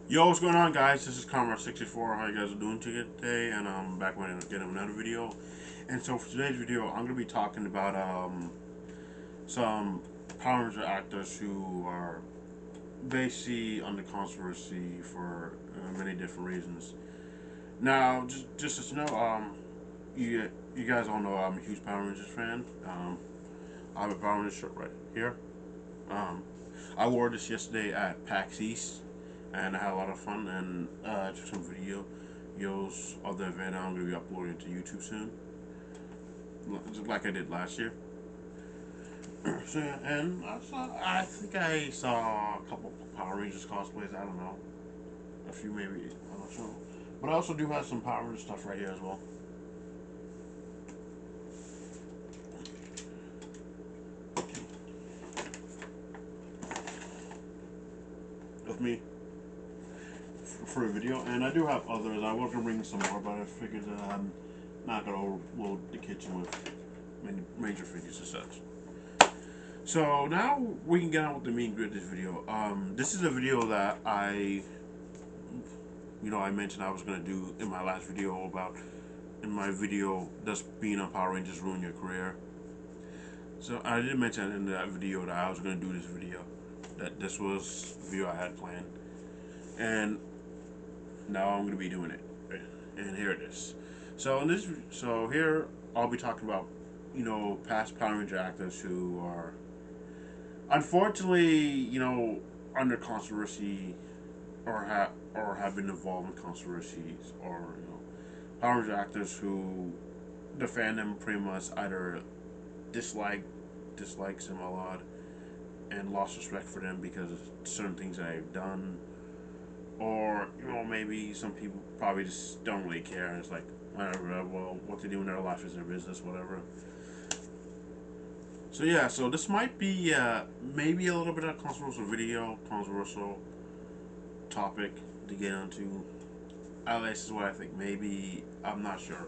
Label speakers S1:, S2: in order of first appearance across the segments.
S1: Yo, what's going on, guys? This is Comrade64. How you guys are doing today? And I'm back with again another video. And so for today's video, I'm gonna be talking about some Power Ranger actors who are basically under controversy for many different reasons. Now, just as you know, you guys all know I'm a huge Power Rangers fan. I have a Power Rangers shirt right here. Um, I wore this yesterday at PAX East, and I had a lot of fun. And I took some videos of the event. I'm going to be uploading to YouTube soon, just like I did last year. So yeah, and I think I saw a couple Power Rangers cosplays. I don't know, a few maybe. I'm not sure. But I also do have some Power Rangers stuff right here as well. With me for a video, and I do have others. I was gonna bring some more, but I figured that I'm not gonna overload the kitchen with many major figures and such. So now we can get on with the main grid of this video. This is a video that I mentioned I was gonna do in my last video about in my video does being on Power Rangers ruin your career. So I did mention in that video that I was gonna do this video, that this was the video I had planned, and now I'm gonna be doing it, and here it is. So here I'll be talking about past Power Ranger actors who are unfortunately under controversy or have been involved in controversies, or Power Ranger actors who the fandom pretty much either dislikes them a lot and lost respect for them because of certain things that they've done, or maybe some people probably just don't really care and it's like whatever. Well, what they do in their life is their business, whatever. So yeah, so this might be maybe a little bit of a controversial topic to get into. At least is what I think. Maybe I'm not sure.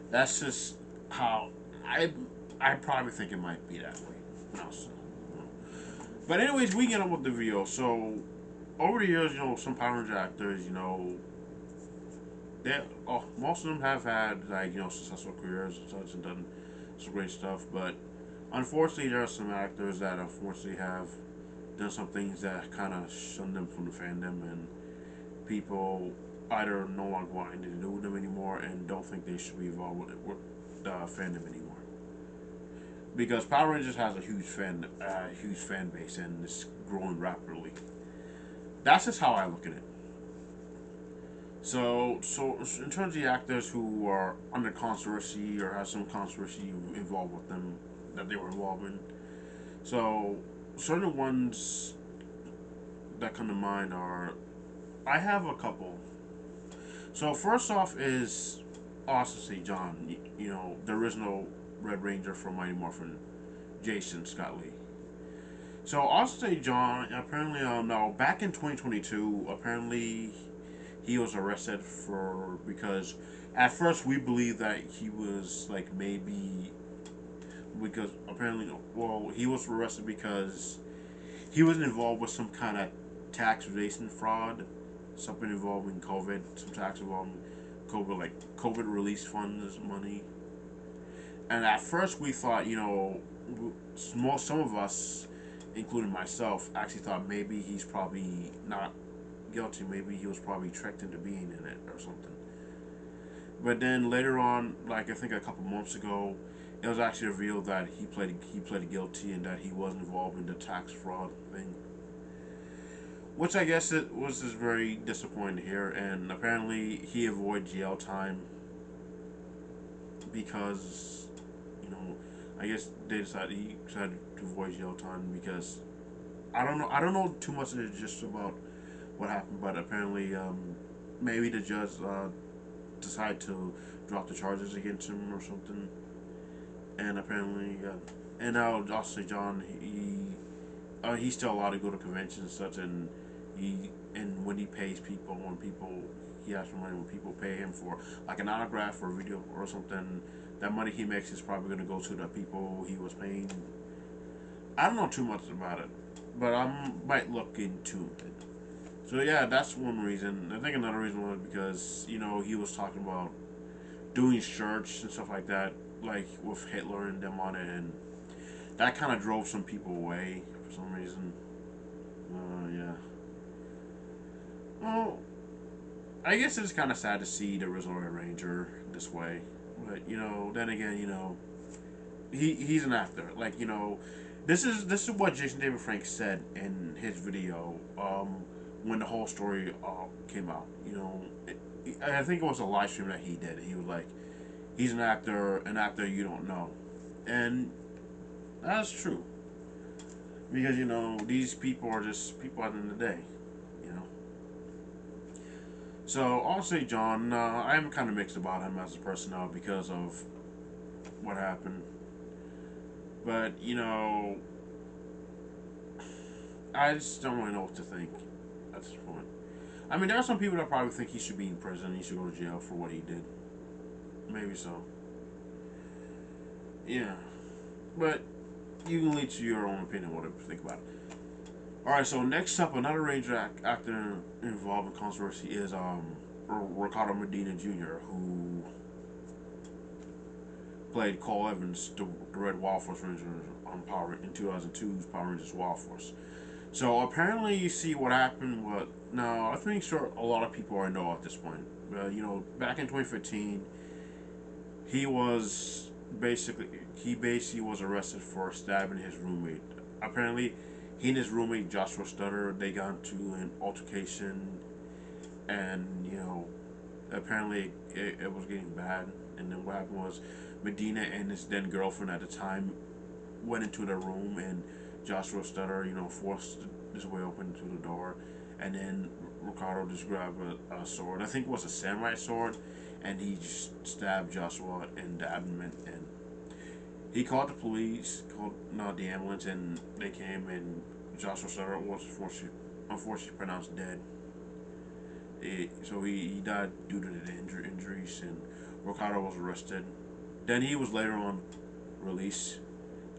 S1: That's just how I probably think it might be that way. No, so, but anyways, we get on with the video. So over the years, some Power Ranger actors, most of them have had like successful careers and such and done some great stuff. But unfortunately, there are some actors that unfortunately have done some things that kind of shun them from the fandom, and people either no longer want anything to do with them anymore and don't think they should be involved with the fandom anymore. Because Power Rangers has a huge fan base, and it's growing rapidly. That's just how I look at it. So in terms of the actors who are under controversy or have some controversy involved with them that they were involved in, so certain ones that come to mind are, I have a couple. So first off is Austin St. John, the original Red Ranger from Mighty Morphin, Jason Scott Lee. So Austin St. John apparently now back in 2022 apparently he was arrested for, because at first we believed that he was like maybe because apparently, well, he was arrested because he was involved with some kind of tax evasion fraud, something involving COVID, some tax involving COVID, like COVID release funds money. And at first we thought, some of us, including myself, actually thought maybe he's probably not guilty. Maybe he was probably tricked into being in it or something. But then later on, like I think a couple months ago, it was actually revealed that he pled guilty and that he was involved in the tax fraud thing, which I guess it was just very disappointing to hear. And apparently, he avoided jail time because, I guess he decided to avoid jail time because I don't know too much of it just about what happened, but apparently, maybe the judge decided to drop the charges against him or something, and apparently, and now also John, he's still allowed to go to conventions and such, and when he pays people, he asks for money when people pay him for like an autograph or a video or something, that money he makes is probably going to go to the people he was paying. I don't know too much about it, but I might look into it. So yeah, that's one reason. I think another reason was because he was talking about doing shirts and stuff like that, like with Hitler and them on it, and that kind of drove some people away for some reason. Yeah. Well, I guess it's kind of sad to see the original Red Ranger this way, but then again, he's an actor. Like this is what Jason David Frank said in his video when the whole story came out. I think it was a live stream that he did. He was like, he's an actor you don't know, and that's true because these people are just people at the end of the day, you know. So honestly, John, I'm kind of mixed about him as a person now because of what happened. But I just don't really know what to think at this point. I mean, there are some people that probably think he should be in prison. He should go to jail for what he did. Maybe so. Yeah, but you can lead to your own opinion, whatever you think about it. All right. So next up, another Ranger actor involved in controversy is Ricardo Medina Jr., who played Cole Evans, the Red Wild Force Ranger on Power in 2002's Power Rangers Wild Force. So apparently, you see what happened. What now? I think sure a lot of people already know at this point. Back in 2015, he was basically was arrested for stabbing his roommate. Apparently, he and his roommate Joshua Stutter they got into an altercation, and apparently it was getting bad. And then what happened was Medina and his then girlfriend at the time went into the room, and Joshua Stutter, forced his way open to the door, and then Ricardo just grabbed a sword. I think it was a samurai sword, and he just stabbed Joshua in the abdomen. And he called the police, called the ambulance, and they came. And Joshua Stutter was unfortunately pronounced dead. So he died due to the injuries, and Ricardo was arrested. Then he was later on released.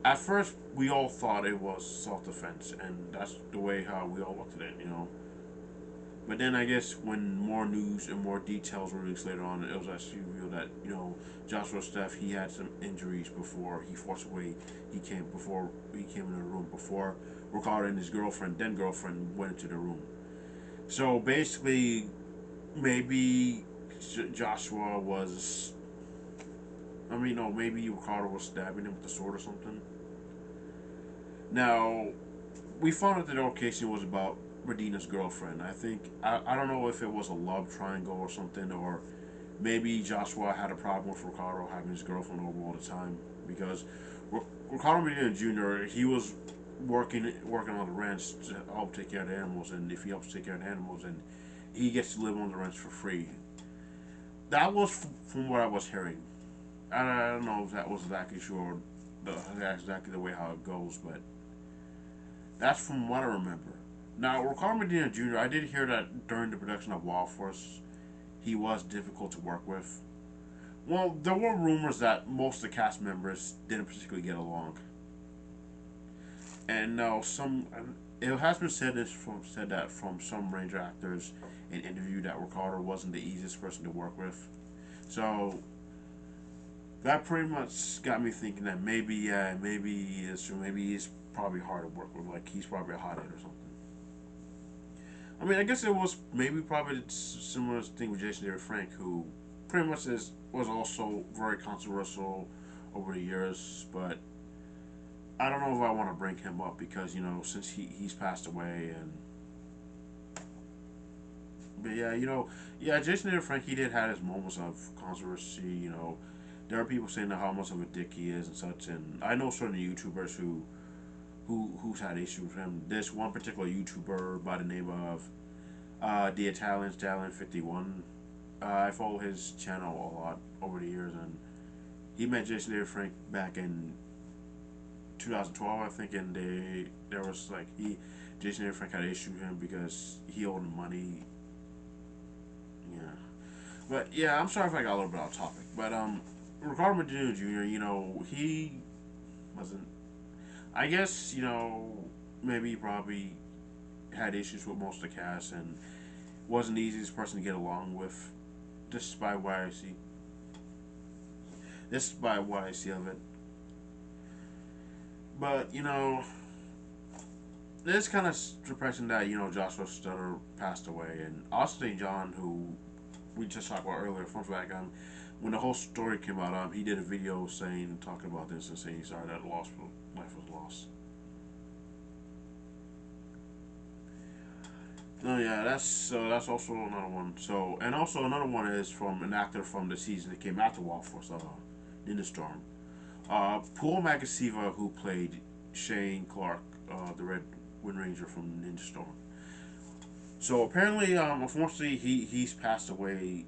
S1: At first, we all thought it was self-defense, and that's the way how we all looked at it. But then I guess when more news and more details were released later on, it was actually revealed that Joshua Steph he had some injuries before he forced away. Before he came into the room before Ricardo and his girlfriend went into the room. So basically, maybe Joshua was. I mean, no, maybe Ricardo was stabbing him with the sword or something. Now, we found out that the altercation was about Medina's girlfriend. I don't know if it was a love triangle or something, or maybe Joshua had a problem with Ricardo having his girlfriend over all the time because Ricardo Medina Jr. he was working on the ranch to help take care of the animals, and if he helps take care of the animals, and he gets to live on the ranch for free. That was from what I was hearing. I don't know if that was exactly sure, exactly the way how it goes, but that's from what I remember. Now, Ricardo Medina Jr., I did hear that during the production of Wild Force, he was difficult to work with. Well, there were rumors that most of the cast members didn't particularly get along. And now, it has been said that from some Ranger actors in interview that Ricardo wasn't the easiest person to work with. So, that pretty much got me thinking that maybe he is true. Maybe he's probably hard to work with. Like he's probably a hothead or something. I mean, I guess it was maybe probably the similar thing with Jason David Frank, who pretty much was also very controversial over the years. But I don't know if I want to bring him up because since he's passed away and. But yeah, Jason David Frank he did have his moments of controversy. There are people saying how much of a dick he is and such, and I know certain YouTubers who's had issues with him. This one particular YouTuber by the name of the Italian Stallion 51. I follow his channel a lot over the years, and he met Jason David Frank back in 2012, I think, and there was like Jason David Frank had an issue with him because he owed him money. Yeah, but yeah, I'm sorry if I got a little bit off topic, but Ricardo Medina Jr., he wasn't. I guess maybe probably had issues with most of the cast and wasn't the easiest person to get along with. Despite what I see, despite what I see of it, but it's kind of depressing that Joshua Stutter passed away, and Austin St. John, who we just talked about earlier. Fun fact: when the whole story came out, he did a video talking about this and saying he's sorry that life was lost. Oh yeah, that's also another one. So and also another one is from an actor from the season that came after Wild Force, Ninja Storm. Paul Magasiva, who played Shane Clark, the Red Wind Ranger from Ninja Storm. So apparently, unfortunately, he's passed away,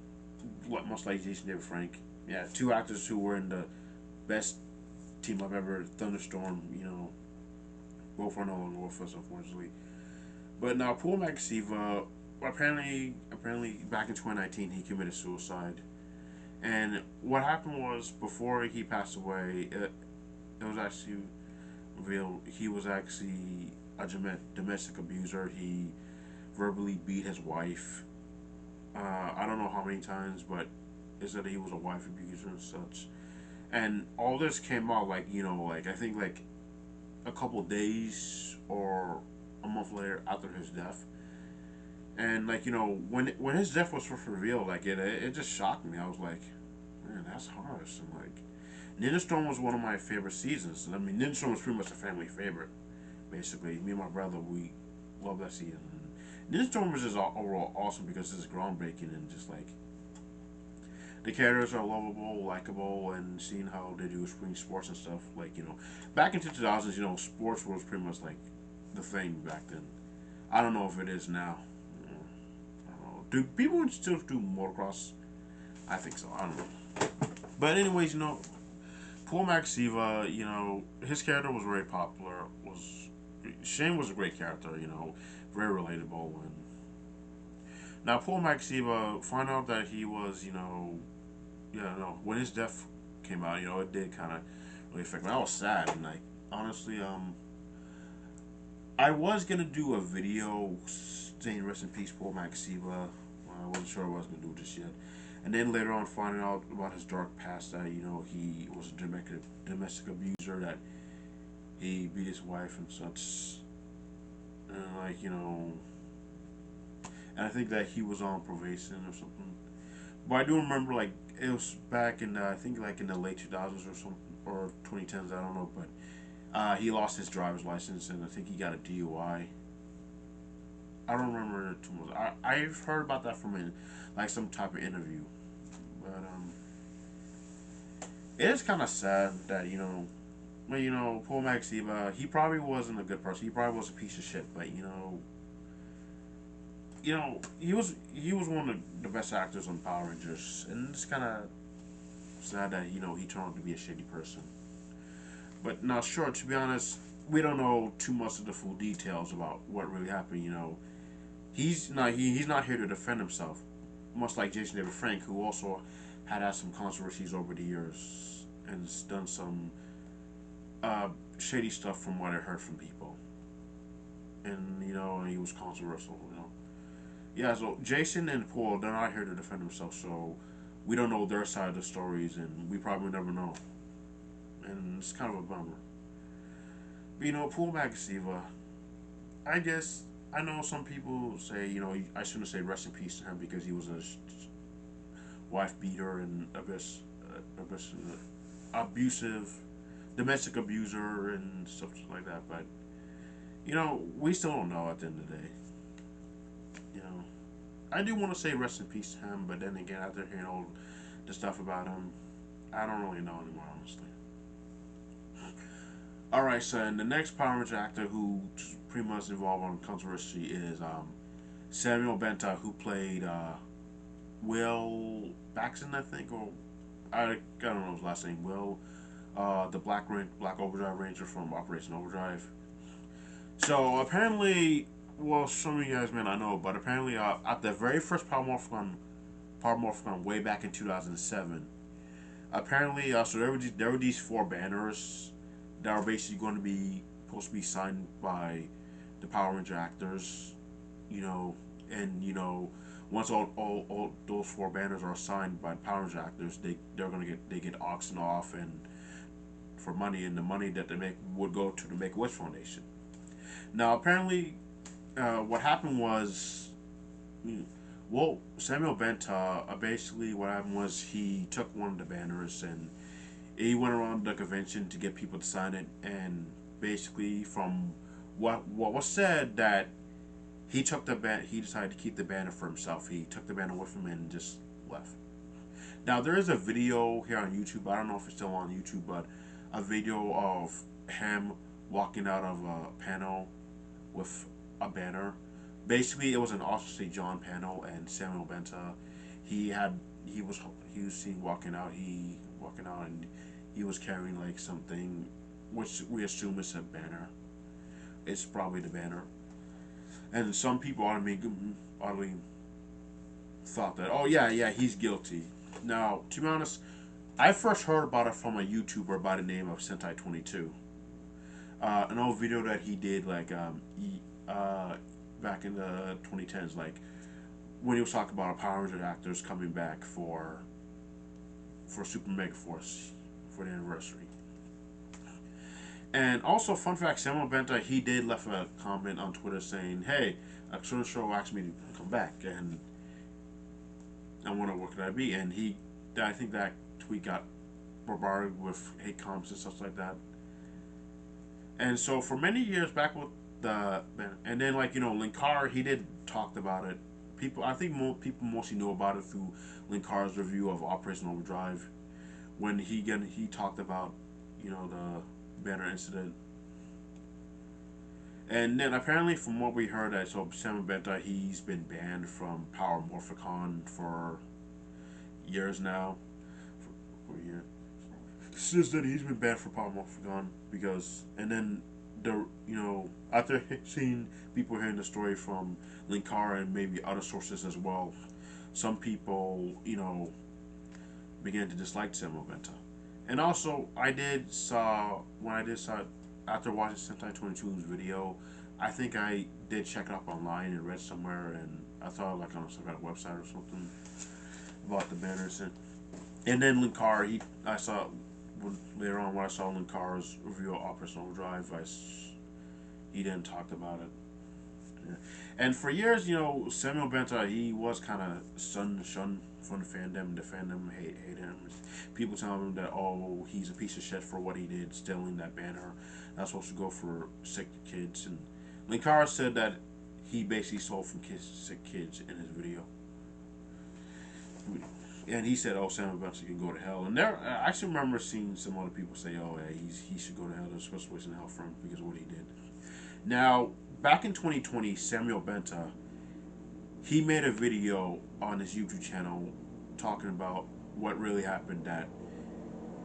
S1: much like Jason David Frank. Yeah, two actors who were in the best team I've ever, Thunderstorm. Both are no longer with us, unfortunately. But now Paul Magasiva, apparently back in 2019 he committed suicide. And what happened was before he passed away, it was actually revealed he was actually a domestic abuser. He verbally beat his wife. I don't know how many times, but it said he was a wife abuser and such. And all this came out like I think like a couple days or a month later after his death. And when his death was first revealed, it just shocked me. I was like, man, that's harsh. And Ninja Storm was one of my favorite seasons. I mean, Ninja Storm was pretty much a family favorite. Basically, me and my brother, we love that season. And Ninja Storm was just overall awesome because it's groundbreaking and just the characters are lovable, likable, and seeing how they do spring sports and stuff. Back into 2000s, sports was pretty much like the thing back then. I don't know if it is now. I don't know. Do people still do motocross? I think so. I don't know. But anyways, Paul Maxiva, his character was very popular. Shane was a great character, very relatable. And now Paul Maxiva find out that he was, when his death came out, it did kind of really affect me. I was sad and honestly, I was gonna do a video saying rest in peace, Paul Maxiva. I wasn't sure what I was gonna do just yet. And then later on, finding out about his dark past, that he was a domestic abuser, that he beat his wife and such, and and I think that he was on probation or something. But I do remember it was back in I think in the late 2000s or something or 2010s. I don't know, but he lost his driver's license and I think he got a DUI. I don't remember too much. I've heard about that from some type of interview, but it is kind of sad that but Paul Maxiva, he probably wasn't a good person. He probably was a piece of shit, but he was one of the best actors on Power Rangers, and it's kind of sad that he turned out to be a shitty person. But now, sure, to be honest, we don't know too much of the full details about what really happened. He's not here to defend himself, much like Jason David Frank, who also had some controversies over the years and has done some shady stuff from what I heard from people, and he was controversial. Yeah. So Jason and Paul, they're not here to defend themselves, so we don't know their side of the stories, and we probably never know, and it's kind of a bummer. But Paul Magasiva, I guess I know some people say I shouldn't say rest in peace to him because he was a wife beater and abusive, domestic abuser and stuff like that. But we still don't know at the end of the day. You know, I do want to say rest in peace to him, but then again, after hearing all the stuff about him, I don't really know anymore, honestly. All right, so and the next Power Ranger actor who pretty much involved on controversy is Samuel Benta, who played Will Baxton, I think, or I don't know his last name. Will, the Black Overdrive Ranger from Operation Overdrive. So apparently, well, some of you guys may not know, but apparently, at the very first Power Morphicon way back in 2007, apparently, so there were these four banners that were basically going to be supposed to be signed by the Power Ranger actors, and once all those four banners are signed by Power Ranger actors, they're gonna get auctioned off and for money, and the money that they make would go to the Make a Wish Foundation. Now, apparently, what happened was, well, Samuel Benta, basically what happened was he took one of the banners and he went around the convention to get people to sign it, and basically from what was said, that he took he decided to keep the banner for himself. He took the banner with him and just left. Now there is a video here on YouTube. I don't know if it's still on YouTube, but a video of him walking out of a panel with a banner. Basically, it was an Arthur St. John panel, and Samuel Benta, he had he was seen walking out. And he was carrying like something, which we assume is a banner. It's probably the banner, and some people oddly thought that, oh yeah, he's guilty. Now, to be honest, I first heard about it from a YouTuber by the name of Sentai22. An old video that he did, like back in the 2010s, like when he was talking about Power Ranger actors coming back for Super Mega Force for the anniversary. And also, fun fact: Samuel Benta, he did left a comment on Twitter saying, "Hey, a certain show asked me to come back, and I wonder what could I be." And I think that tweet got bombarded with hate comments and stuff like that. And so for many years back with and then like Linkar, he did talked about it. I think more people mostly know about it through Linkar's review of Operation Overdrive, when he talked about the banner incident. And then apparently, from what we heard, that so Samuel Benta, he's been banned from Power Morphicon for years now. For a year. Since then, he's been banned from Power Morphicon because, and then after seeing people hearing the story from Linkara and maybe other sources as well, some people began to dislike Samuel Benta. And also, I did saw after watching Sentai 22's video, I think I did check it up online and read somewhere, and I thought like on some kind of website or something about the banners, and then Linkar, I saw later on when I saw Linkar's review of Operation Overdrive, he then talked about it. Yeah. And for years, Samuel Benta, he was kind of shunned from the fandom hate him. People telling him that, oh, he's a piece of shit for what he did, stealing that banner. That's supposed to go for sick kids. And Linkara said that he basically stole from sick kids in his video. And he said, "Oh, Samuel Benta can go to hell." And I actually remember seeing some other people say, "Oh, yeah, he should go to hell. There's supposed to wish in hell for him because of what he did." Now, back in 2020, Samuel Benta, he made a video on his YouTube channel talking about what really happened. That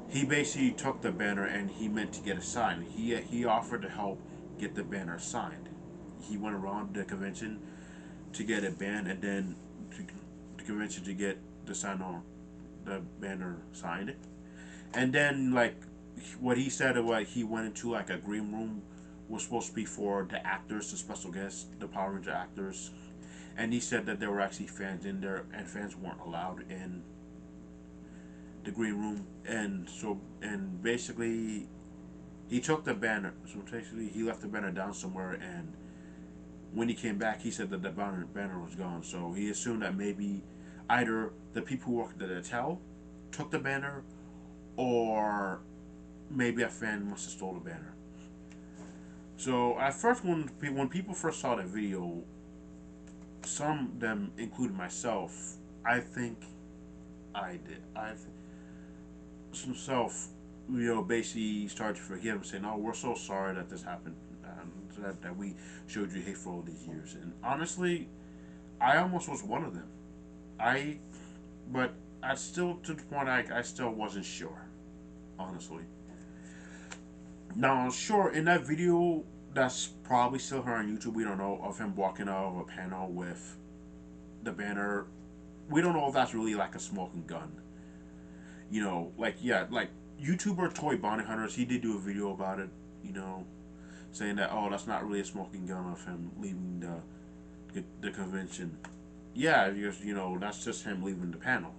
S1: he basically took the banner and he meant to get it signed. He offered to help get the banner signed. He went around the convention to get it banned, and then to the convention to get the banner signed. And then like what he said, like he went into like a green room, was supposed to be for the actors, the special guests, the Power Ranger actors, and he said that there were actually fans in there, and fans weren't allowed in the green room. And basically he took the banner. So basically he left the banner down somewhere, and when he came back, he said that the banner was gone. So he assumed that maybe either the people who worked at the hotel took the banner, or maybe a fan must have stole the banner. So at first, when people first saw the video, some of them, including myself, I think I did. Myself, basically started to forgive him, saying, "Oh, we're so sorry that this happened, that we showed you hate for all these years." And honestly, I almost was one of them. But I still, to the point, I still wasn't sure, honestly. Now, sure, in that video, that's probably still here on YouTube, we don't know, of him walking out of a panel with the banner. We don't know if that's really like a smoking gun. Like YouTuber Toy Bounty Hunters, he did do a video about it, saying that, oh, that's not really a smoking gun of him leaving the the convention. Yeah, because that's just him leaving the panel.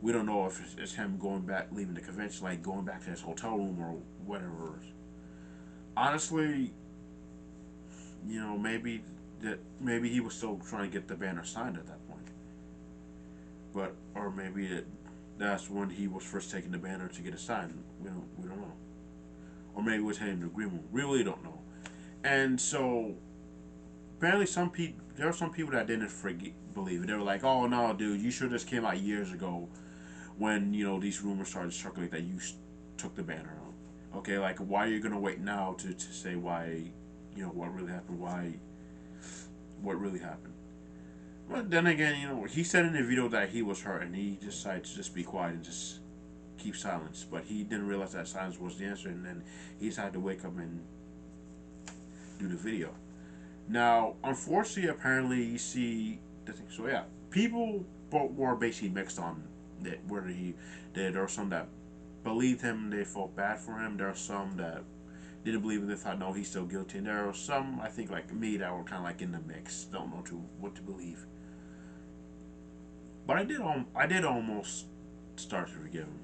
S1: We don't know if it's him going back, leaving the convention, like going back to his hotel room or whatever. Honestly, maybe he was still trying to get the banner signed at that point, but or maybe that's when he was first taking the banner to get it signed. We don't know, or maybe it was in the agreement. We really don't know. And so apparently, there were some people that didn't believe it. They were like, "Oh no, dude, you should have just came out years ago when these rumors started circulating that you took the banner out. Okay, like why are you gonna wait now to say why, what really happened? Why, what really happened?" But then again, he said in the video that he was hurt and he decided to just be quiet and just keep silence. But he didn't realize that silence was the answer, and then he decided to wake up and do the video. Now, unfortunately, apparently, you see the thing. So yeah, people were basically mixed on that. Whether he did, there were some that believed him, they felt bad for him. There are some that didn't believe him, they thought no, he's still guilty. And there are some, I think, like me, that were kind of like in the mix, don't know what to believe. But I did almost start to forgive him.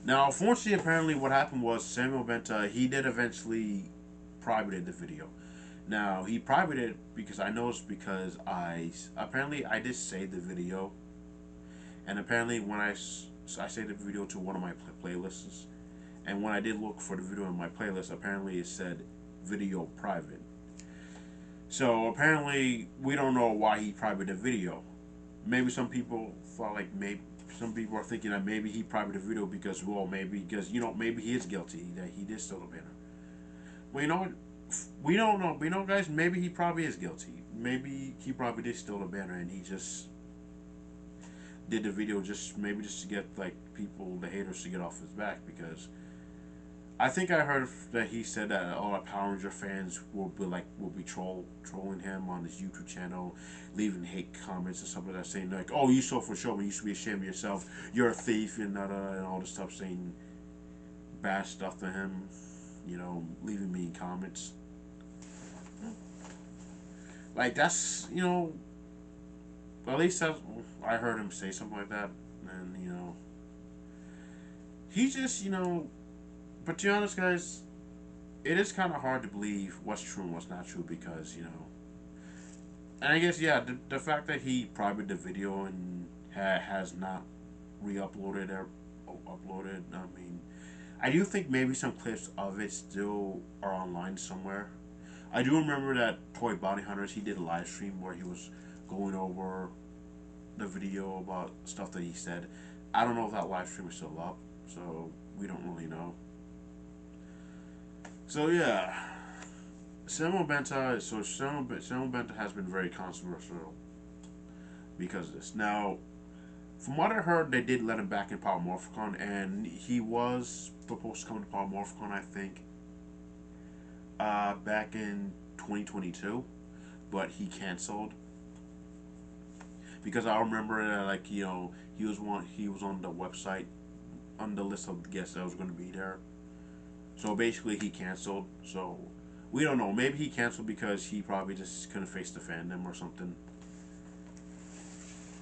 S1: Now, unfortunately, apparently, what happened was Samuel Benta, he did eventually privated the video. Now he privated it because I know it's because I did save the video, and apparently when I saved the video to one of my playlists, and when I did look for the video in my playlist, apparently it said video private. So apparently we don't know why he privated the video. Maybe some people thought like maybe some people are thinking that maybe he privated the video because maybe because maybe he is guilty that he did steal the banner. Well, you know what? We don't know. But guys, maybe he probably is guilty. Maybe he probably did steal the banner and he just did the video just to get like people, the haters, to get off his back. Because I think I heard that he said that all the Power Ranger fans will be trolling him on his YouTube channel, leaving hate comments and stuff like that, saying like, "Oh, you stole for show, you should be ashamed of yourself. You're a thief," and all this stuff, saying bad stuff to him. Leaving mean comments. Like that's at least I heard him say something like that, and he just But to be honest, guys, it is kind of hard to believe what's true and what's not true because and I guess yeah, the fact that he privated the video and has not re-uploaded or uploaded. I mean, I do think maybe some clips of it still are online somewhere. I do remember that Toy Bounty Hunters, he did a live stream where he was going over the video about stuff that he said. I don't know if that live stream is still up, so we don't really know. So yeah, Samuel Benta. So Samuel Benta has been very controversial because of this. Now, from what I heard, they did let him back in Power Morphicon, and he was supposed to come to Power Morphicon, I think, back in 2022, but he canceled because I remember like he was on the website on the list of guests that was going to be there. So basically, he canceled. So we don't know. Maybe he canceled because he probably just couldn't face the fandom or something.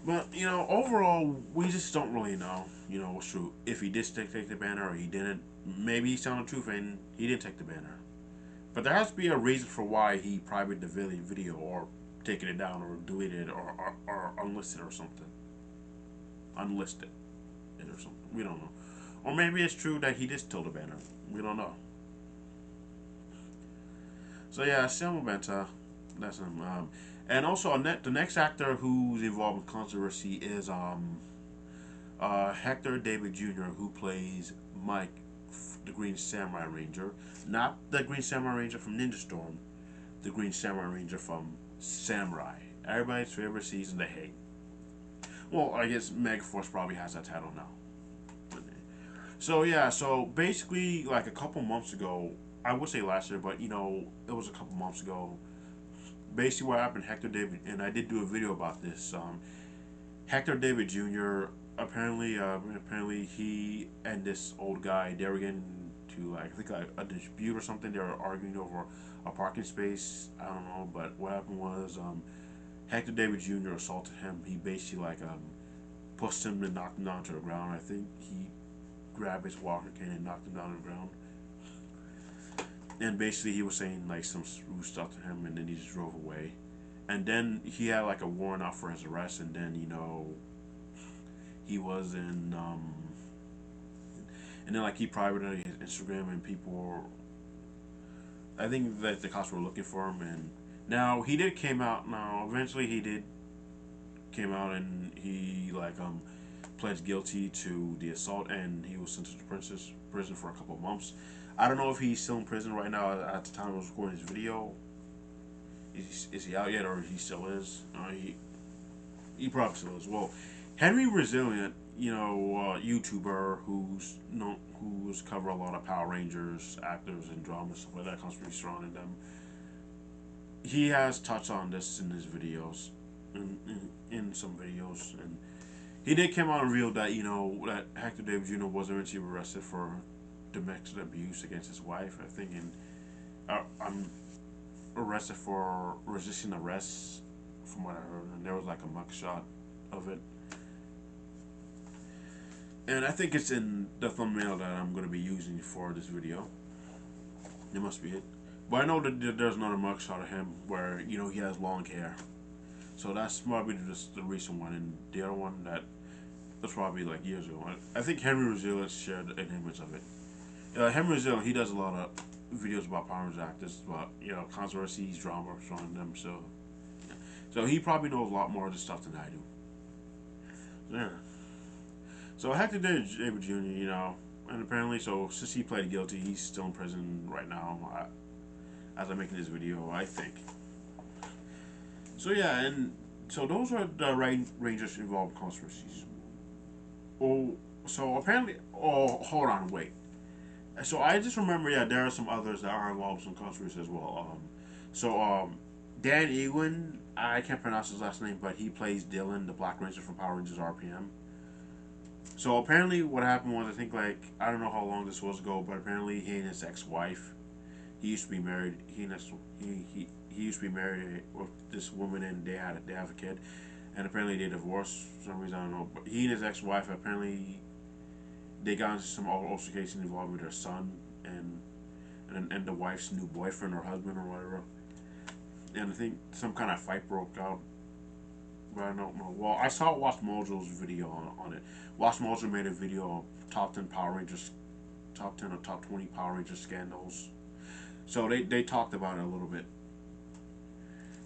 S1: But overall, we just don't really know. What's true. If he did take the banner or he didn't, maybe he's telling the truth and he didn't take the banner. But there has to be a reason for why he privated the video or taken it down or deleted it or unlisted or something. Unlisted it or something. We don't know. Or maybe it's true that he did steal the banner. We don't know. So yeah, Samuel Benta, that's him. And also the next actor who's involved in controversy is Hector David Jr., who plays Mike, the Green Samurai Ranger, not the Green Samurai Ranger from Ninja Storm, the Green Samurai Ranger from Samurai, everybody's favorite season to hate. Well, I guess Megaforce probably has that title now. So yeah, so basically, like a couple months ago, I would say last year, but it was a couple months ago. Basically, what happened, Hector David, and I did do a video about this. Hector David Jr. Apparently he and this old guy, they were getting to like I think like a dispute or something. They were arguing over a parking space. I don't know, but what happened was Hector David Jr. assaulted him. He basically like pushed him and knocked him down to the ground. I think he grabbed his walker cane and knocked him down to the ground. And basically he was saying like some rude stuff to him, and then he just drove away. And then he had like a warrant out for his arrest, and then he was in and then like he privated his Instagram, and people I think that the cops were looking for him, and now he did came out. Now eventually he did came out, and he like pledged guilty to the assault, and he was sentenced to prison for a couple of months. I don't know if he's still in prison right now at the time I was recording this video. Is he out yet, or he still is? He probably still is. Well, Henry Resilient, YouTuber who's cover a lot of Power Rangers actors and dramas, stuff like that, constantly surrounding them. He has touched on this in his videos, in some videos, and he did come out and reveal that that Hector David Jr. was eventually arrested for domestic abuse against his wife. I think, and I'm arrested for resisting arrest, from what I heard, and there was like a mugshot of it. And I think it's in the thumbnail that I'm going to be using for this video. It must be it. But I know that there's another mugshot of him where, he has long hair. So that's probably just the recent one. And the other one that's probably like years ago. I think Henry Resilient shared an image of it. Henry Resilient, he does a lot of videos about Power Rangers actors, about, controversies, drama surrounding them. So he probably knows a lot more of this stuff than I do. So, yeah. So Hector David Jr., and apparently, so since he pled guilty, he's still in prison right now, as I'm making this video, I think. So yeah, and so those are the Rangers involved controversies. Oh, so apparently, hold on, wait. So I just remember, yeah, there are some others that are involved in some controversies as well. Dan Ewan, I can't pronounce his last name, but he plays Dylan, the Black Ranger from Power Rangers RPM. So apparently, what happened was, I think, like, I don't know how long this was ago, but apparently he and his ex-wife, he used to be married. He used to be married with this woman, and they have a kid, and apparently they divorced for some reason, I don't know. But he and his ex-wife, apparently they got into some altercation involving their son and the wife's new boyfriend or husband or whatever. And I think some kind of fight broke out, but I don't know. Well, I saw Watch Mojo's video on it. Watch Mojo made a video of top 10 or top 20 Power Rangers scandals. So they talked about it a little bit.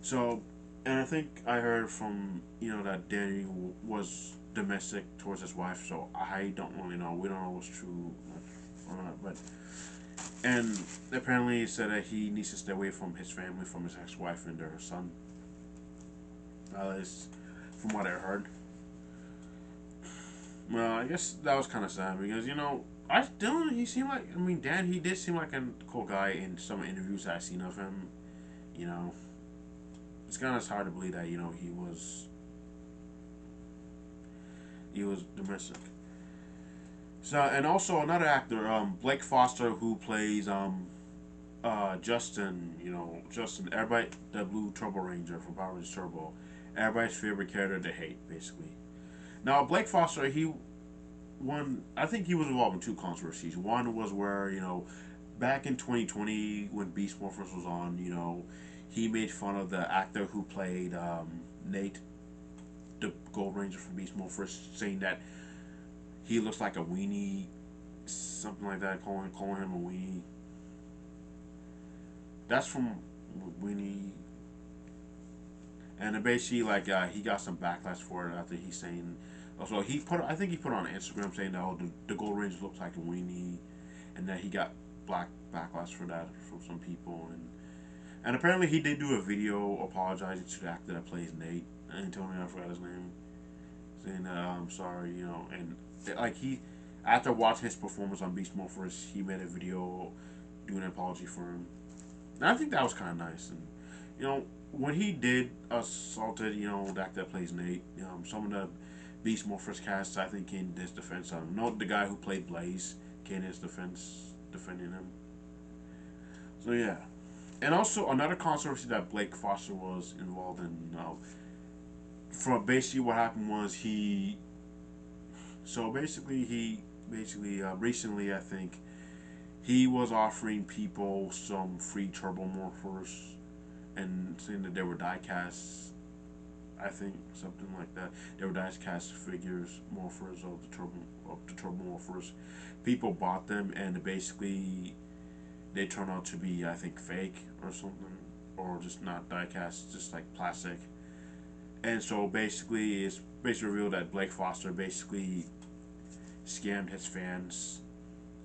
S1: So, and I think I heard from, that Danny was domestic towards his wife, so I don't really know. We don't know what's true or not, but. And apparently he said that he needs to stay away from his family, from his ex-wife and their son. At least from what I heard. Well, I guess that was kind of sad because, Dylan, he seemed like, Dan, he did seem like a cool guy in some interviews I've seen of him. It's kind of hard to believe that, he was domestic. So, and also another actor, Blake Foster, who plays Justin. Justin. Everybody, the Blue Turbo Ranger from Power Rangers Turbo. Everybody's favorite character to hate, basically. Now, Blake Foster, I think he was involved in two controversies. One was where back in 2020 when Beast Morphers was on, he made fun of the actor who played Nate, the Gold Ranger from Beast Morphers, saying that he looks like a weenie, something like that, calling him a weenie. That's from Weenie. And basically, like, he got some backlash for it after he's saying. Also, I think he put on Instagram saying that the Gold Ranger looks like a weenie, and that he got backlash for that from some people, and apparently he did do a video apologizing to the actor that plays Nate. Antonio, I forgot his name, saying that I'm sorry, and like after watching his performance on Beast Morphers, he made a video doing an apology for him. And I think that was kind of nice. And when he did assaulted, the actor that plays Nate, some of the Beast Morphers cast, I think, came to his defense. The guy who played Blaze came to his defense, defending him. So yeah, and also another controversy that Blake Foster was involved in. from basically what happened was recently I think he was offering people some free turbomorphers and saying that they were diecasts. I think something like that. They were diecast figures, morphers of the turbomorphers. People bought them and basically they turn out to be, I think, fake or something, or just not diecast, just like plastic. And so basically, it's basically revealed that Blake Foster basically scammed his fans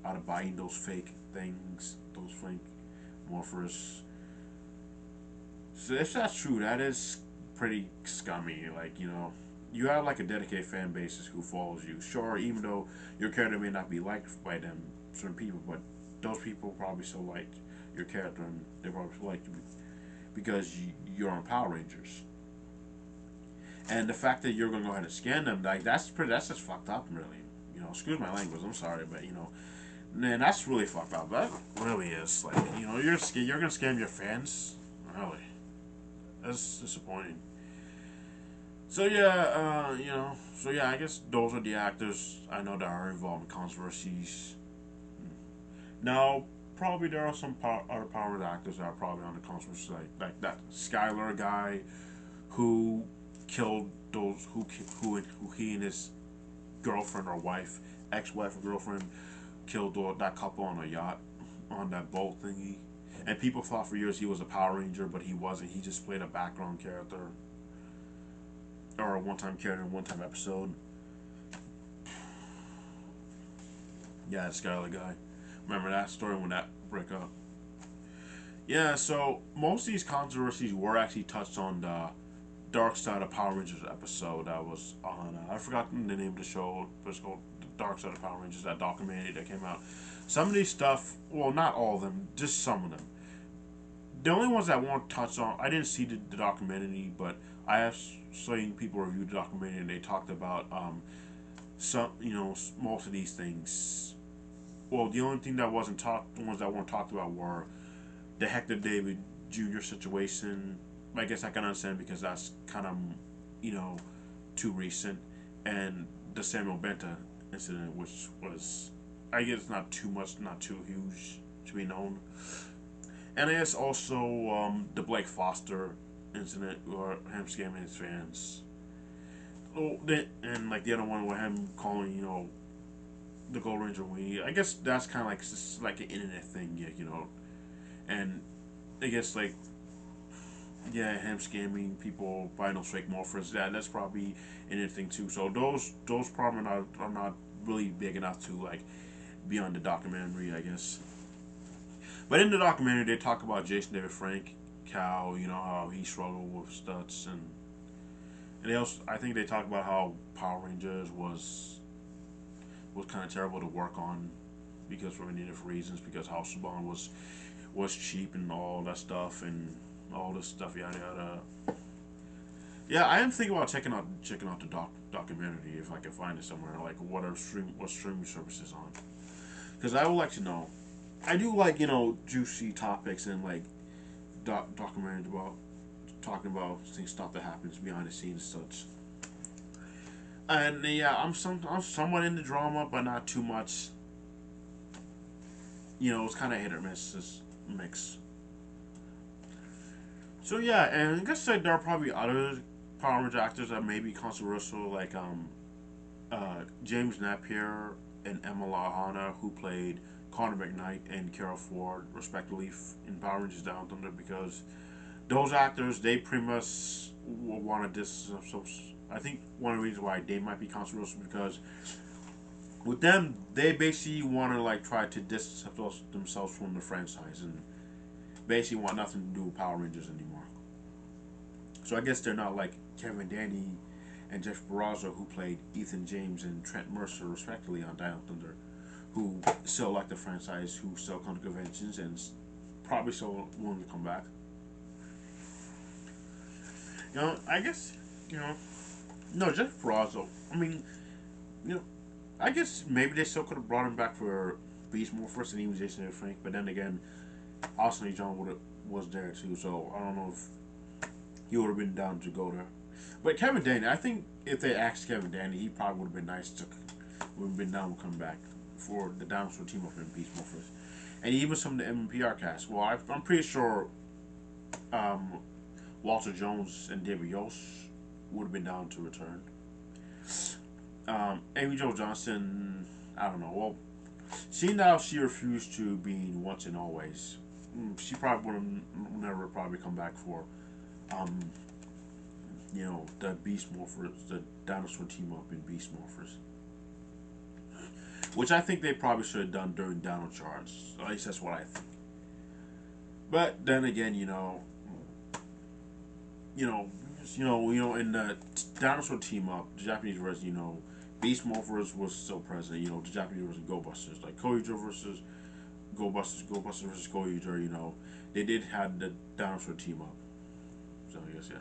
S1: out of buying those fake things, those fake morphers. So if that's true, that is pretty scummy. Like, you have like a dedicated fan base who follows you. Sure, even though your character may not be liked by them, certain people, but those people probably still like your character and they probably still like you because you're on Power Rangers. And the fact that you're gonna go ahead and scan them, like that's just fucked up, really. Excuse my language. I'm sorry, but man, that's really fucked up. That really is like, you're gonna scam your fans, really. That's disappointing. So yeah, I guess those are the actors I know that are involved in controversies. Now, probably there are some other Power actors that are probably on the controversy, like that Skylar guy who killed those who he and his girlfriend or wife, ex-wife or girlfriend, killed that couple on a yacht on that boat thingy. And people thought for years he was a Power Ranger, but he wasn't. He just played a background character or a one-time character in a one-time episode. Yeah, that Skylar guy. Remember that story when that broke up? Yeah, so most of these controversies were actually touched on the Dark Side of Power Rangers episode that was on. I forgot the name of the show, but it's called The Dark Side of Power Rangers, that documentary that came out. Some of these stuff, well, not all of them, just some of them. The only ones that weren't touched on, I didn't see the documentary, but I have seen people review the documentary and they talked about some, most of these things. Well, the only thing that wasn't talked, the ones that weren't talked about were the Hector David Jr. situation. I guess I can understand because that's kind of, too recent, and the Samuel Benta incident, which was, I guess, not too much, not too huge to be known, and I guess also the Blake Foster incident, or him scamming his fans. Oh, and like the other one with him calling, the Gold Ranger weenie. I guess that's kind of like just like an internet thing, yeah, and I guess like, yeah, him scamming people buying those fake morphers. That's probably anything too. So those probably are not really big enough to like be on the documentary, I guess. But in the documentary, they talk about Jason David Frank, Cal. How he struggled with stunts, and they also, I think they talk about how Power Rangers was kind of terrible to work on because for many different reasons, because House Saban was cheap and all that stuff and all this stuff, yada yada. Yeah, I am thinking about checking out the documentary if I can find it somewhere. Like what streaming services on, because I would like to know. I do like juicy topics and like documentaries about talking about stuff that happens behind the scenes and such. And yeah, I'm somewhat into drama, but not too much. It's kind of hit or miss. This mix. So yeah, and I guess like there are probably other Power Ranger actors that may be controversial, like James Napier and Emma Lahana, who played Connor McKnight and Carol Ford, respectively, in Power Rangers Down Thunder, because those actors, they pretty much want to distance themselves. I think one of the reasons why they might be controversial because with them, they basically want to like try to distance themselves from the franchise and basically want nothing to do with Power Rangers anymore. So I guess they're not like Kevin Danny and Jeff Barraza, who played Ethan James and Trent Mercer, respectively, on Down Thunder, who still like the franchise, who still come to conventions and probably still willing to come back. I guess, no, Jeff Barraza, I mean, you know, I guess maybe they still could have brought him back for Beast Morphers and even Jason and Frank, but then again, Austin John was there too, so I don't know if he would have been down to go there. But Kevin Danny, I think if they asked Kevin Danny, he probably would have been nice to, would have been down to come back for the dinosaur team up in Beast Morphers, and even some of the MMPR cast. Well, I'm pretty sure um, Walter Jones and David Yost would have been down to return. Amy Jo Johnson, I don't know. Well, seeing how she refused to be once and always, she probably would have never probably come back for, um, the Beast Morphers, the dinosaur team up in Beast Morphers, which I think they probably should have done during Dino Charge. At least that's what I think. But then again, you know, in the dinosaur team up, the Japanese version, Beast Morphers was still present. The Japanese version Go Busters, like Koijo versus Go Busters versus Koijo. They did have the dinosaur team up. So I guess, yeah.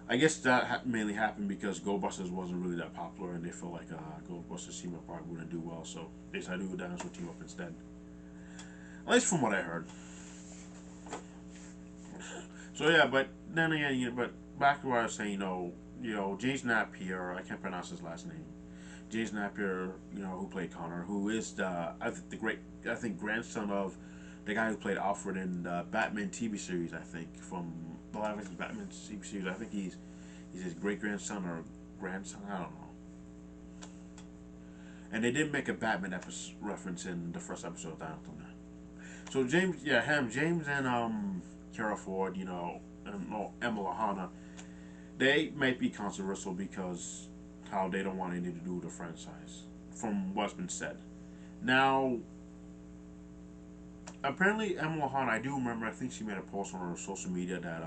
S1: I guess that mainly happened because Go Busters wasn't really that popular, and they felt like Go Busters team up probably wouldn't do well, so they decided to do a dinosaur team up instead. At least from what I heard. So yeah, but then again, but back to what I was saying, James Napier, I can't pronounce his last name. James Napier, who played Connor, who is I think grandson of the guy who played Alfred in the Batman TV series. I think from the live action Batman TV series. I think he's his great grandson or grandson. I don't know. And they did make a Batman episode reference in the first episode of Downton. So James and Kara Ford, and Emma Lahana, they might be controversial because how they don't want anything to do with the franchise, from what's been said. Now, apparently Emma Lahana, I do remember, I think she made a post on her social media that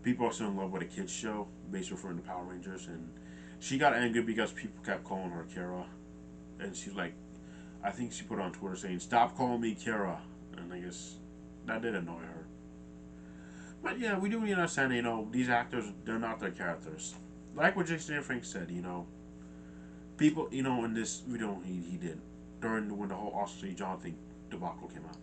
S1: people are still in love with a kids show, based referring to Power Rangers, and she got angry because people kept calling her Kara, and she's like, I think she put on Twitter saying, "Stop calling me Kara," and I guess that did annoy her. But yeah, we do need to understand, these actors, they're not their characters. Like what Jason Frank said, people, in this video he did, during when the whole Austin St. John thing debacle came out,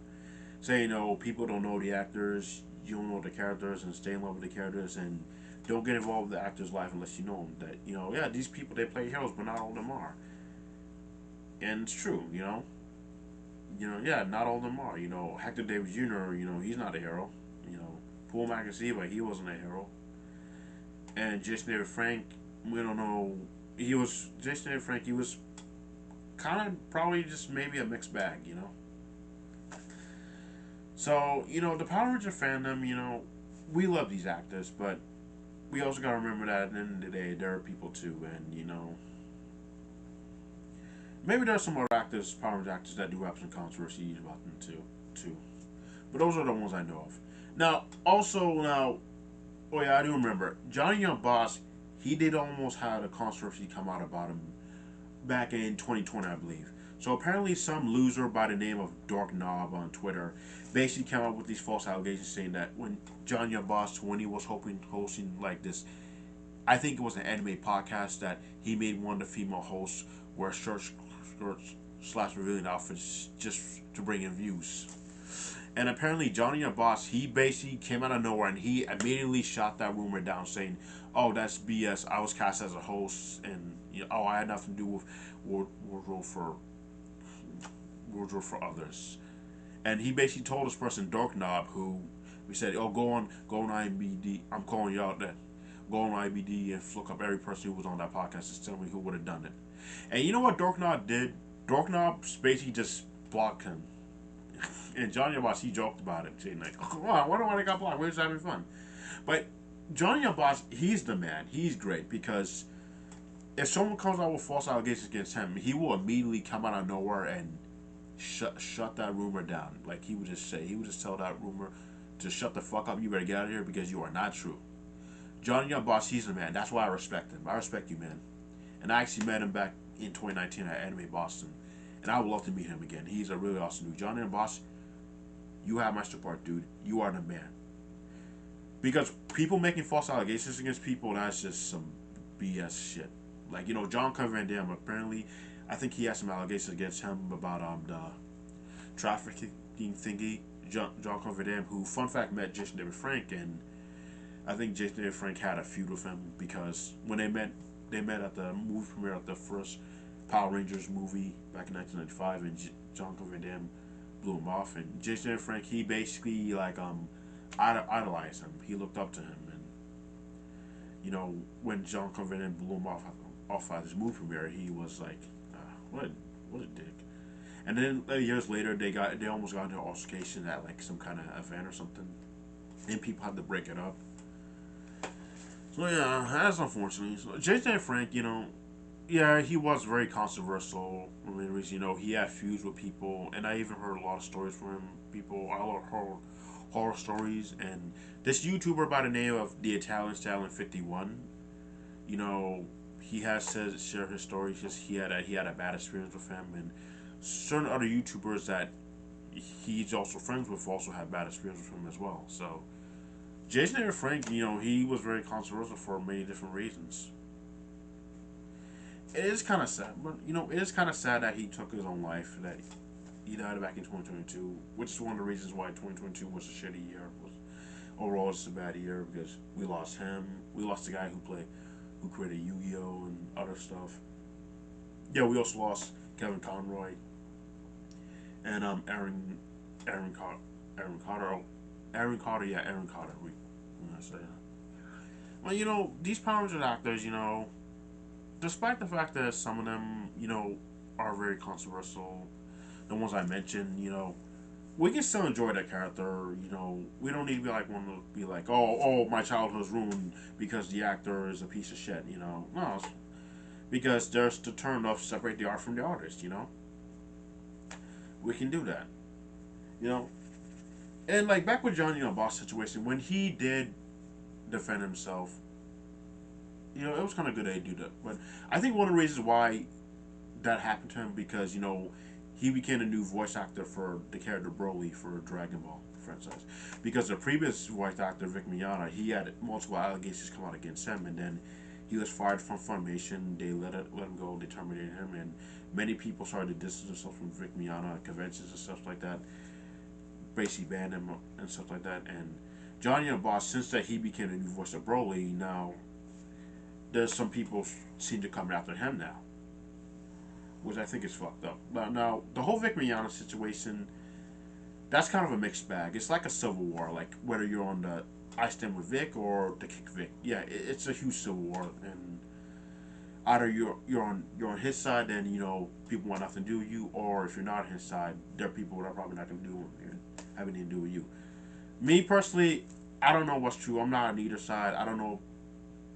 S1: saying, people don't know the actors, you don't know the characters, and stay in love with the characters, and don't get involved with the actor's life unless you know them. That, yeah, these people, they play heroes, but not all of them are. And it's true, yeah, not all of them are. Hector Davis Jr., he's not a hero. Paul McAfee, he wasn't a hero. And Jason David Frank, we don't know. Jason David Frank, he was kind of probably just maybe a mixed bag. So, the Power Ranger fandom, we love these actors, but we also got to remember that at the end of the day, there are people too, and, maybe there are some other actors, Power Ranger actors, that do have some controversies about them too. But those are the ones I know of. Now, oh yeah, I do remember Johnny Young Boss. He did almost have a controversy come out about him back in 2020, I believe. So apparently, some loser by the name of Dork Knob on Twitter basically came up with these false allegations saying that when Johnny Young Boss, when he was hosting like this, I think it was an anime podcast, that he made one of the female hosts wear shirts / revealing outfits just to bring in views. And apparently, Johnny Young Boss, he basically came out of nowhere and he immediately shot that rumor down, saying, "Oh, that's BS. I was cast as a host, and I had nothing to do with wardrobe for others." And he basically told this person, Dork Knob, who we said, "Oh, go on IMDb. I'm calling you out. That go on IMDb and look up every person who was on that podcast and tell me who would have done it." And you know what Dork Knob did? Dork Knob basically just blocked him. And Johnny Abbas, he joked about it, saying like, "Oh, come on, why don't I got blocked? We're just having fun." But Johnny Abbas, he's the man. He's great because if someone comes out with false allegations against him, he will immediately come out of nowhere and shut that rumor down. Like he would just tell that rumor to shut the fuck up. You better get out of here because you are not true. Johnny Abbas, he's the man. That's why I respect him. I respect you, man. And I actually met him back in 2019 at Anime Boston, and I would love to meet him again. He's a really awesome dude. Johnny Abbas, you have my support, dude. You are the man. Because people making false allegations against people, that's just some BS shit. Like, John Claude Van Damme, apparently, I think he has some allegations against him about the trafficking thingy. John Claude Van Damme, who, fun fact, met Jason David Frank, and I think Jason and Frank had a feud with him because when they met at the movie premiere of the first Power Rangers movie back in 1995, and Jean-Claude Van Damme blew him off. And Jason and Frank, he basically like idolized him. He looked up to him, and when Jean-Claude Van Damme blew him off at his movie premiere, he was like, what a dick. And then years later, they almost got into an altercation at like some kind of event or something, and people had to break it up. So yeah, that's unfortunate. So Jason and Frank, yeah, he was very controversial. I mean, he had feuds with people, and I even heard a lot of stories from him. People, a lot of horror stories, and this YouTuber by the name of the Italian Stallion 51, he has said share his stories. Just he had a bad experience with him, and certain other YouTubers that he's also friends with also had bad experience with him as well. So Jason and Frank, he was very controversial for many different reasons. It is kind of sad, but it is kind of sad that he took his own life. That he died back in 2022, which is one of the reasons why 2022 was a shitty year. Overall, it's a bad year because we lost him. We lost the guy who created Yu-Gi-Oh and other stuff. Yeah, we also lost Kevin Conroy and Aaron Carter. Aaron Carter. Yeah, Aaron Carter. I'm gonna say that. Well, these Power Rangers actors, despite the fact that some of them, are very controversial, the ones I mentioned, we can still enjoy that character. We don't need to be like one to be like, my childhood's ruined because the actor is a piece of shit. No, it's because there's the term of separate the art from the artist. We can do that. You know, and like back with Johnny Boss situation when he did defend himself, it was kind of good that he do that. But I think one of the reasons why that happened to him because he became a new voice actor for the character Broly for Dragon Ball franchise. Because the previous voice actor Vic Mignogna, he had multiple allegations come out against him, and then he was fired from Funimation. They let him go. They terminated him, and many people started to distance themselves from Vic Mignogna at conventions and stuff like that. Basically banned him and stuff like that. And Johnny Boss, since that he became the new voice of Broly, now there's some people seem to come after him now, which I think is fucked up. Now the whole Vic Mignogna situation, that's kind of a mixed bag. It's like a civil war, like whether you're on the I stand with Vic or the kick Vic. Yeah, it's a huge civil war, and either you're on his side, and people want nothing to do with you, or if you're not on his side, there are people that are probably not going to have anything to do with you. Me personally, I don't know what's true. I'm not on either side. I don't know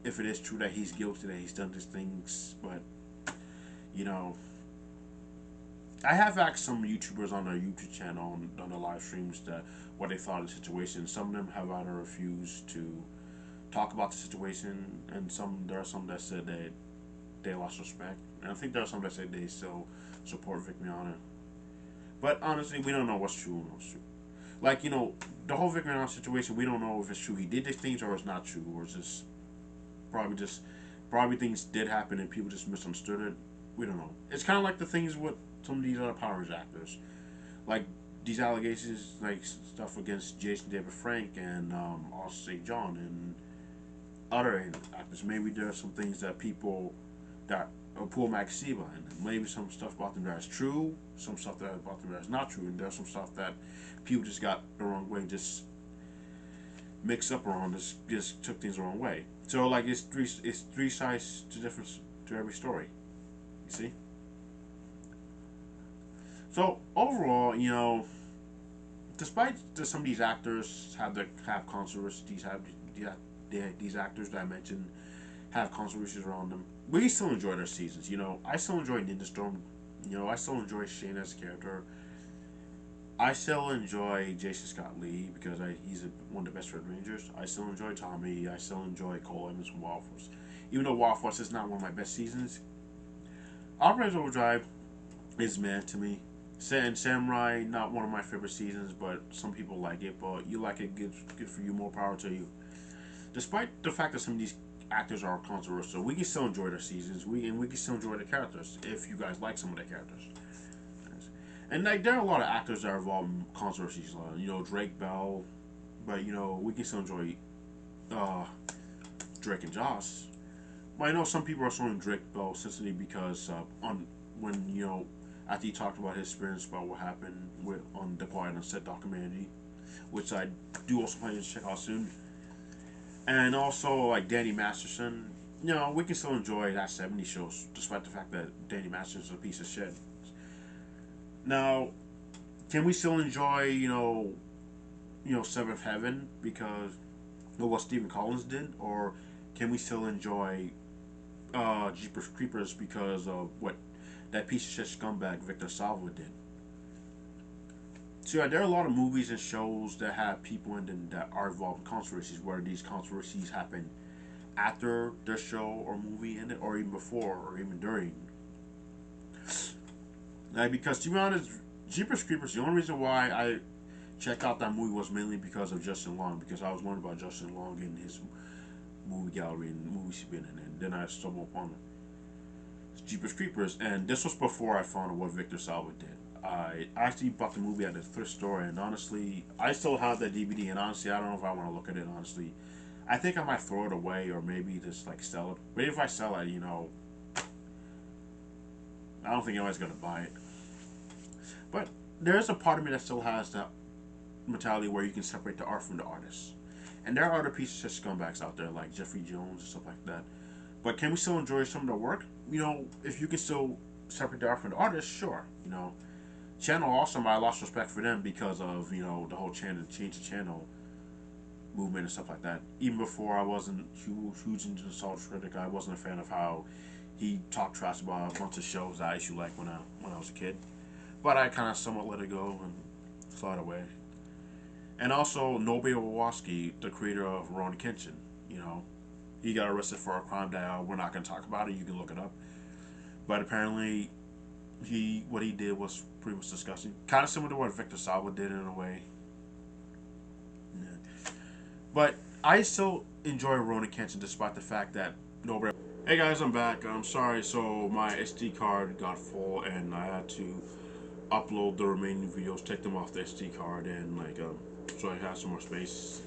S1: if it is true that he's guilty, that he's done these things, but I have asked some YouTubers on their YouTube channel on the live streams what they thought of the situation. Some of them have either refused to talk about the situation, and there are some that said that they lost respect, and I think there are some that say they still support Vic Mignogna. But honestly, we don't know what's true and what's true. Like the whole Vic Mignogna situation, we don't know if it's true he did these things or it's not true, or it's just probably things did happen and people just misunderstood it. We don't know. It's kind of like the things with some of these other Power Rangers actors, like these allegations, like stuff against Jason David Frank and also St. John and other actors. Maybe there are some things that people that Paul Maxima, and maybe some stuff about them that is true, some stuff that about them that is not true, and there's some stuff that people just got the wrong way, just mixed up around, just took things the wrong way. So like it's three sides to every story. You see. So overall, despite some of these actors have controversies, these actors that I mentioned have controversies around them, we still enjoy their seasons. I still enjoy Ninja Storm. I still enjoy Shane as a character. I still enjoy Jason Scott Lee because he's one of the best Red Rangers. I still enjoy Tommy. I still enjoy Cole Evans from Wild Force. Even though Wild Force is not one of my best seasons, Operation Overdrive is mad to me. And Samurai, not one of my favorite seasons, but some people like it. But you like it, good for you. More power to you. Despite the fact that some of these actors are controversial, we can still enjoy their seasons. We can still enjoy the characters if you guys like some of the characters. And like there are a lot of actors that are involved in controversies. Drake Bell, but we can still enjoy uh, Drake and Josh. But I know some people are showing Drake Bell simply because on when after he talked about his experience about what happened with on the Quiet on Set documentary, which I do also plan to check out soon, and also like Danny Masterson. We can still enjoy that '70s show despite the fact that Danny Masterson's a piece of shit. Now, can we still enjoy Seventh Heaven because of what Stephen Collins did, or can we still enjoy Jeepers Creepers because of what that piece of shit scumbag Victor Salva did? So yeah, there are a lot of movies and shows that have people in them that are involved in controversies, where these controversies happen after the show or movie ended, or even before, or even during. Like, because to be honest, Jeepers Creepers, the only reason why I checked out that movie was mainly because of Justin Long, because I was wondering about Justin Long and his movie gallery and movies he's been in, and then I stumbled upon Jeepers Creepers, and this was before I found out what Victor Salva did. I actually bought the movie at a thrift store, and honestly, I still have that DVD, and honestly, I don't know if I want to look at it, honestly. I think I might throw it away, or maybe just, like, sell it. But if I sell it, I don't think anybody's going to buy it. But there is a part of me that still has that mentality where you can separate the art from the artist. And there are other pieces of scumbags out there, like Jeffrey Jones and stuff like that. But can we still enjoy some of their work? If you can still separate the art from the artist, sure. Channel Awesome, I lost respect for them because of, the whole channel, change the channel movement and stuff like that. Even before I wasn't huge into the Salt Critic, I wasn't a fan of how he talked trash about a bunch of shows I used to like when I was a kid. But I kind of somewhat let it go and thought away. And also Nobel Wawaski, the creator of Rurouni Kenshin, he got arrested for a crime that we're not going to talk about it. You can look it up. But apparently, what he did was pretty much disgusting. Kind of similar to what Victor Salva did in a way. Yeah. But I still enjoy Rurouni Kenshin despite the fact that Nobel. Hey guys, I'm back. I'm sorry. So my SD card got full and I had to upload the remaining videos, take them off the SD card, and so I have some more space.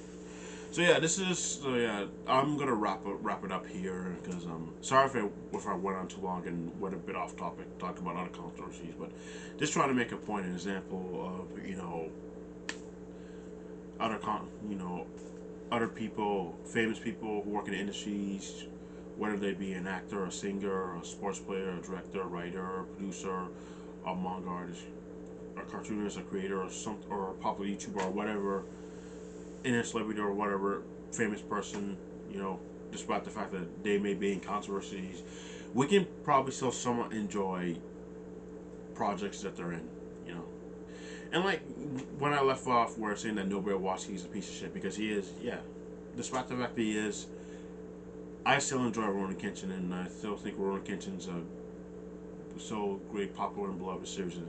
S1: So yeah, I'm gonna wrap it up here because sorry if I went on too long and went a bit off topic talking about other controversies, but just trying to make a point, an example of other people, famous people who work in the industries, whether they be an actor, a singer, a sports player, a director, a writer, a producer, a manga artist, a cartoonist, a creator, or a popular YouTuber, or whatever, internet celebrity or whatever, famous person, despite the fact that they may be in controversies, we can probably still somewhat enjoy projects that they're in. And like when I left off, where saying that Nobel Waski is a piece of shit because he is, yeah. Despite the fact that he is, I still enjoy Rurouni Kenshin, and I still think Rurouni Kenshin's a so great, popular, and beloved series and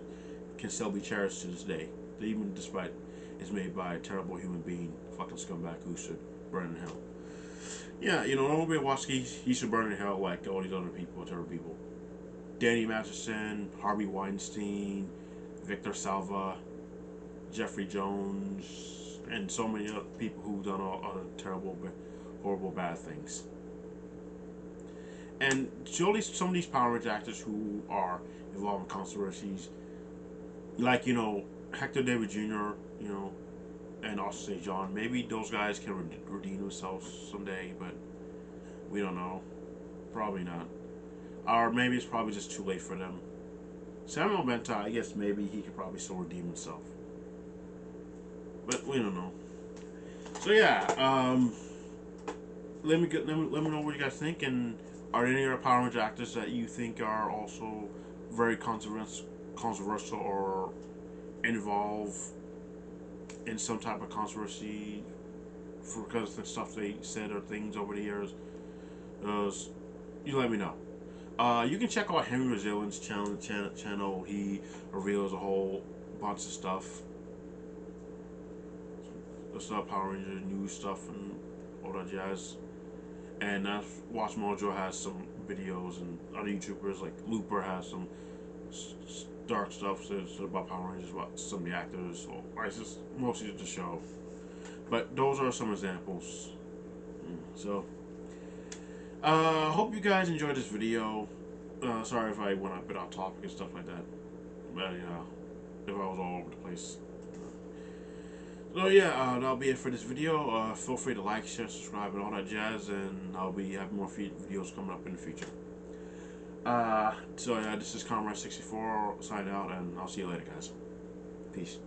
S1: can still be cherished to this day, even despite it's made by a terrible human being, fucking scumbag who should burn in hell. Yeah, Nobel Waski, he should burn in hell like all these other people, terrible people. Danny Masterson, Harvey Weinstein, Victor Salva, Jeffrey Jones, and so many other people who've done all other terrible, horrible, bad things. And surely some of these Power Rangers actors who are involved in controversies, like, Hector David Jr., and Austin St. John, maybe those guys can redeem themselves someday, but we don't know. Probably not. Or maybe it's probably just too late for them. Samuel Benta, I guess maybe he could probably still redeem himself. But we don't know. So yeah, let me know what you guys think, and are there any other Power Ranger actors that you think are also very controversial or involved in some type of controversy because of the stuff they said or things over the years? You let me know. You can check out Henry Resilience's channel. He reveals a whole bunch of stuff. Power Ranger news stuff and all that jazz. And Watch Mojo has some videos, and other YouTubers like Looper has some dark stuff about Power Rangers, about some of the actors, or it's just mostly the show. But those are some examples. So, hope you guys enjoyed this video. Sorry if I went a bit off topic and stuff like that. But yeah, if I was all over the place. So yeah, that'll be it for this video. Feel free to like, share, subscribe, and all that jazz. And I'll be having more videos coming up in the future. So yeah, this is Comrade64 signing out, and I'll see you later, guys. Peace.